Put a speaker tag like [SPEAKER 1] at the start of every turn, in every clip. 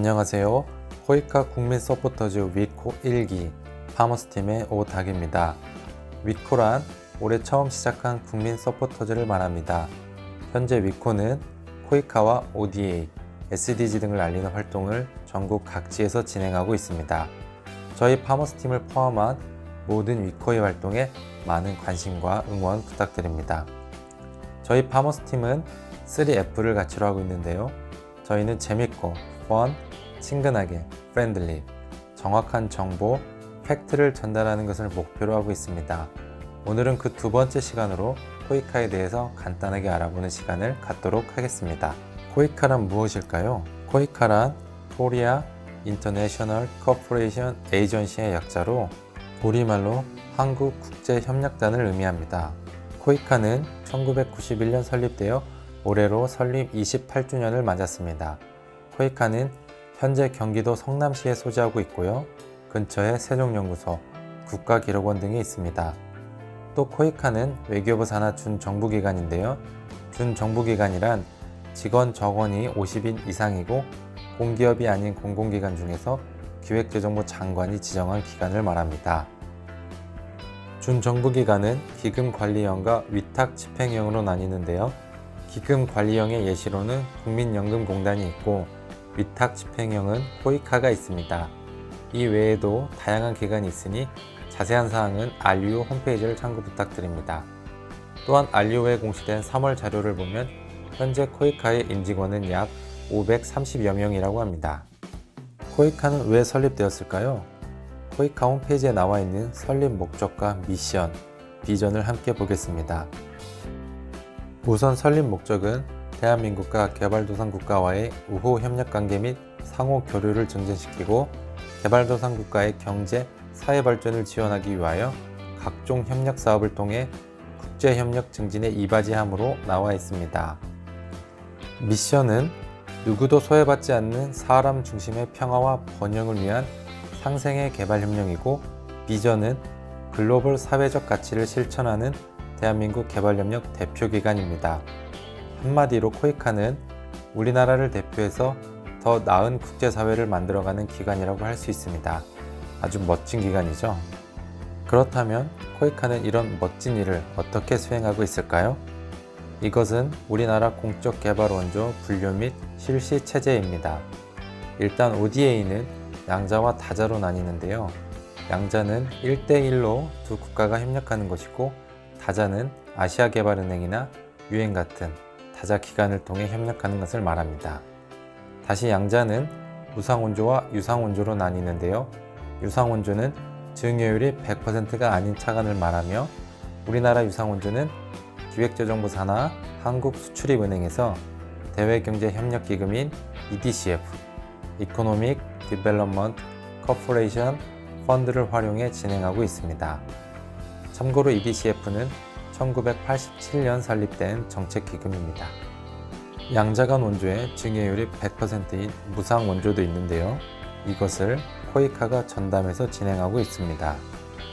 [SPEAKER 1] 안녕하세요. 코이카 국민 서포터즈 위코 1기 파머스팀의 오닥입니다. 위코란 올해 처음 시작한 국민 서포터즈를 말합니다. 현재 위코는 코이카와 ODA, SDG 등을 알리는 활동을 전국 각지에서 진행하고 있습니다. 저희 파머스팀을 포함한 모든 위코의 활동에 많은 관심과 응원 부탁드립니다. 저희 파머스팀은 3F를 가치로 하고 있는데요. 저희는 재밌고, 펀, 친근하게, 프렌들리, 정확한 정보, 팩트를 전달하는 것을 목표로 하고 있습니다. 오늘은 그 두 번째 시간으로 코이카에 대해서 간단하게 알아보는 시간을 갖도록 하겠습니다. 코이카란 무엇일까요? 코이카란 코리아 인터내셔널 코퍼레이션 에이전시의 약자로 우리말로 한국국제협력단을 의미합니다. 코이카는 1991년 설립되어 올해로 설립 28주년을 맞았습니다. 코이카는 현재 경기도 성남시에 소재하고 있고요. 근처에 세종연구소, 국가기록원 등이 있습니다. 또 코이카는 외교부 산하 준정부기관인데요. 준정부기관이란 직원 정원이 50인 이상이고 공기업이 아닌 공공기관 중에서 기획재정부 장관이 지정한 기관을 말합니다. 준정부기관은 기금관리형과 위탁집행형으로 나뉘는데요. 기금관리형의 예시로는 국민연금공단이 있고 위탁집행형은 코이카가 있습니다. 이 외에도 다양한 기관이 있으니 자세한 사항은 RU 홈페이지를 참고 부탁드립니다. 또한 RU에 공시된 3월 자료를 보면 현재 코이카의 임직원은 약 530여 명이라고 합니다. 코이카는 왜 설립되었을까요? 코이카 홈페이지에 나와 있는 설립 목적과 미션, 비전을 함께 보겠습니다. 우선 설립 목적은 대한민국과 개발도상국가와의 우호 협력관계 및 상호 교류를 증진시키고 개발도상국가의 경제, 사회 발전을 지원하기 위하여 각종 협력 사업을 통해 국제협력 증진에 이바지함으로 나와 있습니다. 미션은 누구도 소외받지 않는 사람 중심의 평화와 번영을 위한 상생의 개발협력이고, 비전은 글로벌 사회적 가치를 실천하는 대한민국 개발협력 대표기관입니다. 한마디로 코이카는 우리나라를 대표해서 더 나은 국제사회를 만들어가는 기관이라고 할 수 있습니다. 아주 멋진 기관이죠. 그렇다면 코이카는 이런 멋진 일을 어떻게 수행하고 있을까요? 이것은 우리나라 공적 개발 원조 분류 및 실시 체제입니다. 일단 ODA는 양자와 다자로 나뉘는데요. 양자는 1대1로 두 국가가 협력하는 것이고, 다자는 아시아개발은행이나 UN 같은 다자 기관을 통해 협력하는 것을 말합니다. 다시 양자는 무상원조와 유상원조로 나뉘는데요. 유상원조는 증여율이 100%가 아닌 차관을 말하며, 우리나라 유상원조는 기획재정부 산하 한국수출입은행에서 대외경제협력기금인 EDCF, Economic Development Corporation 펀드를 활용해 진행하고 있습니다. 참고로 EDCF는 1987년 설립된 정책기금입니다. 양자간 원조의 증여율이 100%인 무상 원조도 있는데요. 이것을 코이카가 전담해서 진행하고 있습니다.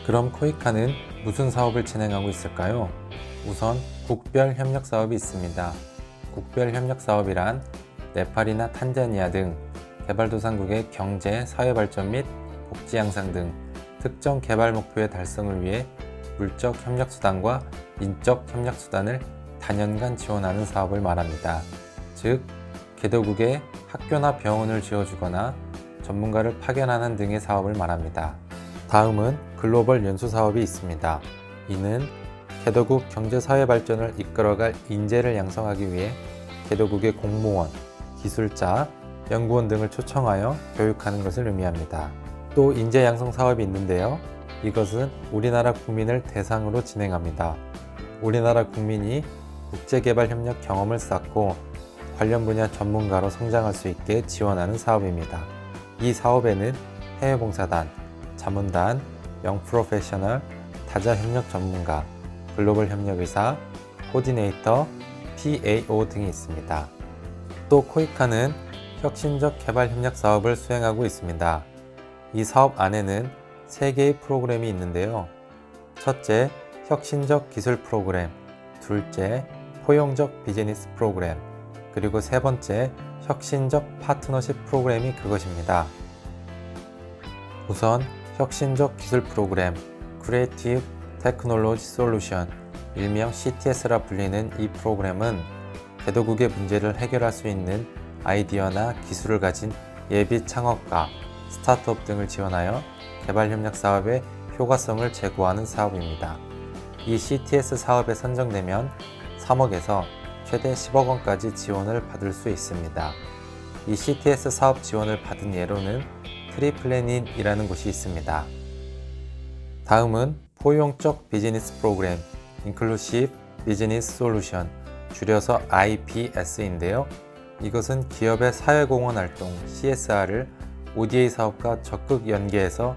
[SPEAKER 1] 그럼 코이카는 무슨 사업을 진행하고 있을까요? 우선 국별 협력 사업이 있습니다. 국별 협력 사업이란 네팔이나 탄자니아 등 개발도상국의 경제, 사회 발전 및 복지 향상 등 특정 개발 목표의 달성을 위해 물적 협력 수단과 인적 협력 수단을 단연간 지원하는 사업을 말합니다. 즉, 개도국에 학교나 병원을 지어주거나 전문가를 파견하는 등의 사업을 말합니다. 다음은 글로벌 연수 사업이 있습니다. 이는 개도국 경제사회 발전을 이끌어갈 인재를 양성하기 위해 개도국의 공무원, 기술자, 연구원 등을 초청하여 교육하는 것을 의미합니다. 또 인재 양성 사업이 있는데요. 이것은 우리나라 국민을 대상으로 진행합니다. 우리나라 국민이 국제개발협력 경험을 쌓고 관련 분야 전문가로 성장할 수 있게 지원하는 사업입니다. 이 사업에는 해외봉사단, 자문단, 영프로페셔널, 다자협력 전문가, 글로벌 협력의사, 코디네이터, PAO 등이 있습니다. 또 코이카는 혁신적 개발협력 사업을 수행하고 있습니다. 이 사업 안에는 3개의 프로그램이 있는데요. 첫째, 혁신적 기술 프로그램, 둘째, 포용적 비즈니스 프로그램, 그리고 세 번째, 혁신적 파트너십 프로그램이 그것입니다. 우선 혁신적 기술 프로그램 Creative Technology Solution, 일명 CTS라 불리는 이 프로그램은 개도국의 문제를 해결할 수 있는 아이디어나 기술을 가진 예비 창업가, 스타트업 등을 지원하여 개발협력 사업의 효과성을 제고하는 사업입니다. 이 CTS 사업에 선정되면 3억에서 최대 10억 원까지 지원을 받을 수 있습니다. 이 CTS 사업 지원을 받은 예로는 트리플래닛이라는 곳이 있습니다. 다음은 포용적 비즈니스 프로그램 Inclusive Business Solution, 줄여서 IBS인데요. 이것은 기업의 사회공헌 활동 CSR을 ODA 사업과 적극 연계해서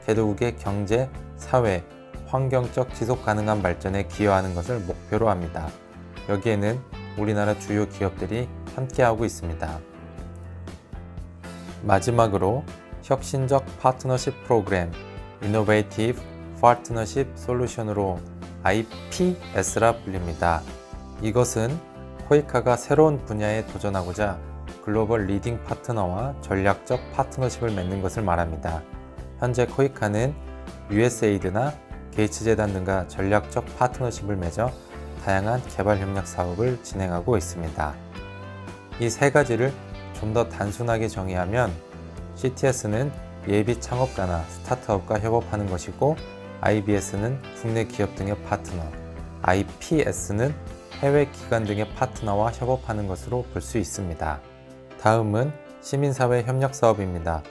[SPEAKER 1] 개도국의 경제, 사회, 환경적 지속 가능한 발전에 기여하는 것을 목표로 합니다. 여기에는 우리나라 주요 기업들이 함께하고 있습니다. 마지막으로 혁신적 파트너십 프로그램 Innovative Partnership Solution으로 IPS라 불립니다. 이것은 코이카가 새로운 분야에 도전하고자 글로벌 리딩 파트너와 전략적 파트너십을 맺는 것을 말합니다. 현재 코이카는 USAID나 게이츠재단 등과 전략적 파트너십을 맺어 다양한 개발협력 사업을 진행하고 있습니다. 이 세 가지를 좀 더 단순하게 정의하면 CTS는 예비 창업가나 스타트업과 협업하는 것이고, IBS는 국내 기업 등의 파트너, IPS는 해외 기관 등의 파트너와 협업하는 것으로 볼 수 있습니다. 다음은 시민사회 협력 사업입니다.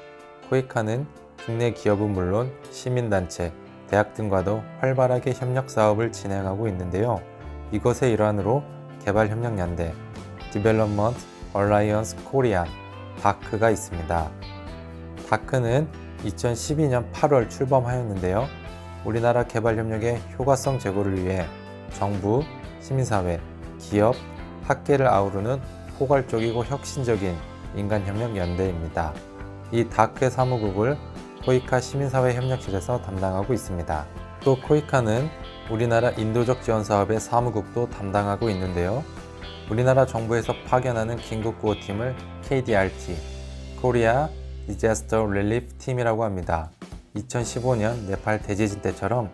[SPEAKER 1] 코이카는 국내 기업은 물론 시민단체, 대학 등과도 활발하게 협력 사업을 진행하고 있는데요. 이것의 일환으로 개발협력연대, Development Alliance Korea, 다크가 있습니다. 다크는 2012년 8월 출범하였는데요. 우리나라 개발협력의 효과성 제고를 위해 정부, 시민사회, 기업, 학계를 아우르는 포괄적이고 혁신적인 인간협력연대입니다. 이 다크의 사무국을 코이카 시민사회협력실에서 담당하고 있습니다. 또 코이카는 우리나라 인도적 지원 사업의 사무국도 담당하고 있는데요. 우리나라 정부에서 파견하는 긴급구호팀을 KDRT, Korea Disaster Relief Team이라고 합니다. 2015년 네팔 대지진 때처럼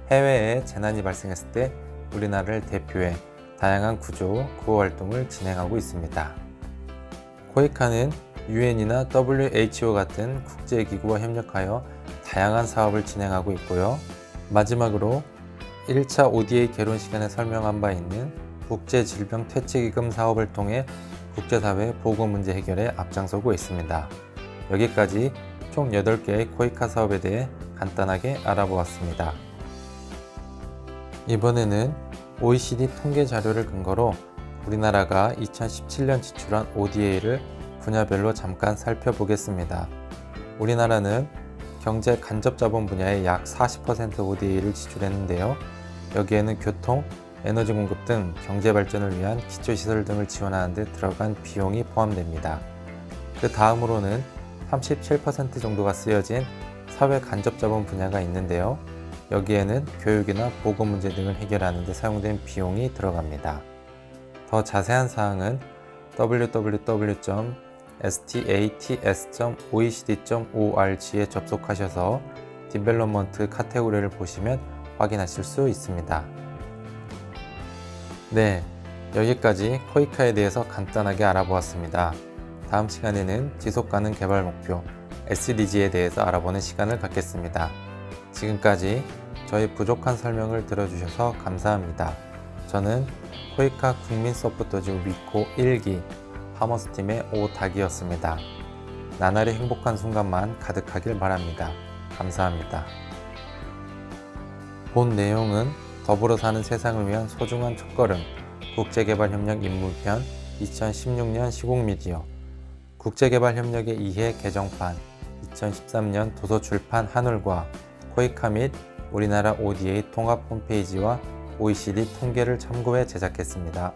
[SPEAKER 1] 해외에 재난이 발생했을 때 우리나라를 대표해 다양한 구조, 구호 활동을 진행하고 있습니다. 코이카는 UN이나 WHO 같은 국제기구와 협력하여 다양한 사업을 진행하고 있고요. 마지막으로 1차 ODA 개론 시간에 설명한 바 있는 국제질병퇴치기금 사업을 통해 국제사회 보건문제 해결에 앞장서고 있습니다. 여기까지 총 8개의 코이카 사업에 대해 간단하게 알아보았습니다. 이번에는 OECD 통계 자료를 근거로 우리나라가 2017년 지출한 ODA를 분야별로 잠깐 살펴보겠습니다. 우리나라는 경제 간접자본 분야에 약 40% ODA를 지출했는데요. 여기에는 교통, 에너지 공급 등 경제 발전을 위한 기초시설 등을 지원하는 데 들어간 비용이 포함됩니다. 그 다음으로는 37% 정도가 쓰여진 사회 간접자본 분야가 있는데요. 여기에는 교육이나 보건 문제 등을 해결하는 데 사용된 비용이 들어갑니다. 더 자세한 사항은 www.stats.oecd.org에 접속하셔서 디벨롭먼트 카테고리를 보시면 확인하실 수 있습니다. 네, 여기까지 코이카에 대해서 간단하게 알아보았습니다. 다음 시간에는 지속가능 개발 목표 SDG에 대해서 알아보는 시간을 갖겠습니다. 지금까지 저희 부족한 설명을 들어주셔서 감사합니다. 저는 코이카 국민 서포터즈 위코 1기 파머스팀의 오닥이었습니다. 나날이 행복한 순간만 가득하길 바랍니다. 감사합니다. 본 내용은 더불어 사는 세상을 위한 소중한 첫걸음 국제개발협력 임무편 2016년 시국미디어 국제개발협력의 2회 개정판 2013년 도서출판 한울과 코이카 및 우리나라 ODA 통합 홈페이지와 OECD 통계를 참고해 제작했습니다.